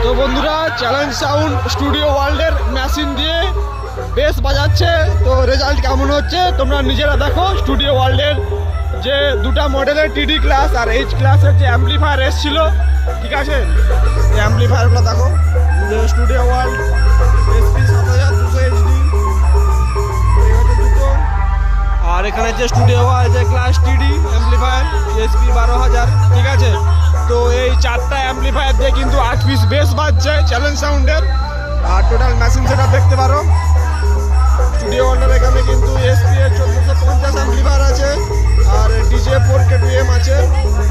তো বন্ধুরা challenge sound studio ওয়ার্ল্ডের মেশিন দিয়ে বেস বাজাচ্ছে। তো রেজাল্ট কেমন হচ্ছে তোমরা নিজেরা দেখো। স্টুডিও ওয়ার্ল্ডের যে দুটা মডেলের টিডি ক্লাস আর এইচ ক্লাসের যে অ্যাম্পলিফায়ার এসেছিলো, ঠিক আছে, এই অ্যাম্পলিফায়ারগুলো দেখো। যে স্টুডিও ওয়ার্ল্ড SP 7200 HD দুটো, আর এখানে যে স্টুডিও ওয়ার্ল্ড যে ক্লাস টিডি অ্যাম্পলিফায়ার SP 12000, ঠিক আছে। তো এই চারটা অ্যাম্পলিফায়ার দিয়ে কিন্তু 8 পিস বেস বাজছে চ্যালেঞ্জ সাউন্ডের। আর টোটাল মেশিন সেটা দেখতে পারো। স্টুডিও ওয়ার্ল্ডের এখানে কিন্তু SP 1450 অ্যাম্পলিফায়ার আছে, আর DJ 4K2M আছে,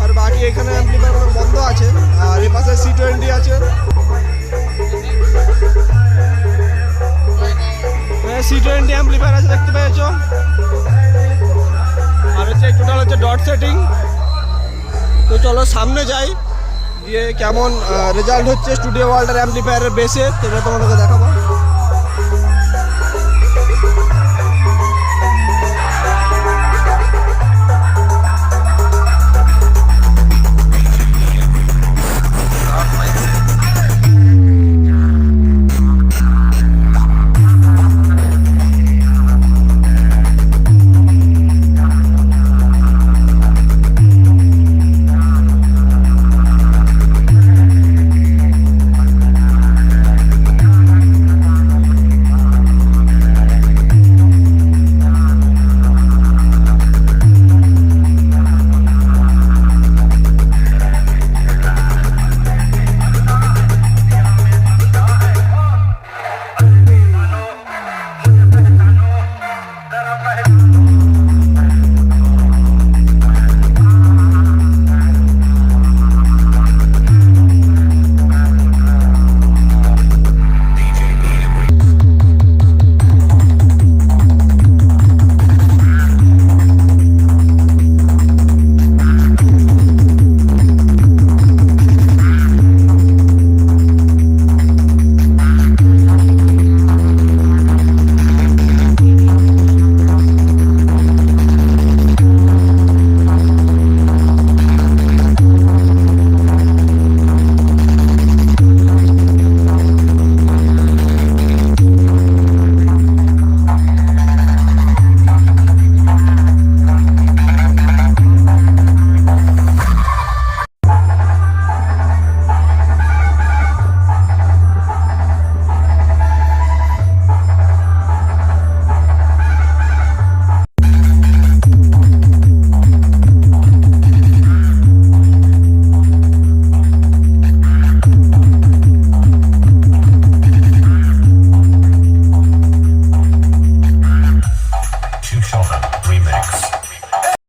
আর বাকি এখানে অ্যাম্পলিফায়ারগুলো বন্ধ আছে। আর এই পাশে C20 আছে, C20 অ্যাম্পলিফায়ার আছে দেখতে পেয়েছ। আর হচ্ছে টোটাল হচ্ছে ডট সেটিং। তো চলো সামনে যাই, গিয়ে কেমন রেজাল্ট হচ্ছে স্টুডিও ওয়ার্ল্ডের অ্যাম্পলিফায়ারের বেসে সেটা তোমাদেরকে দেখাবো।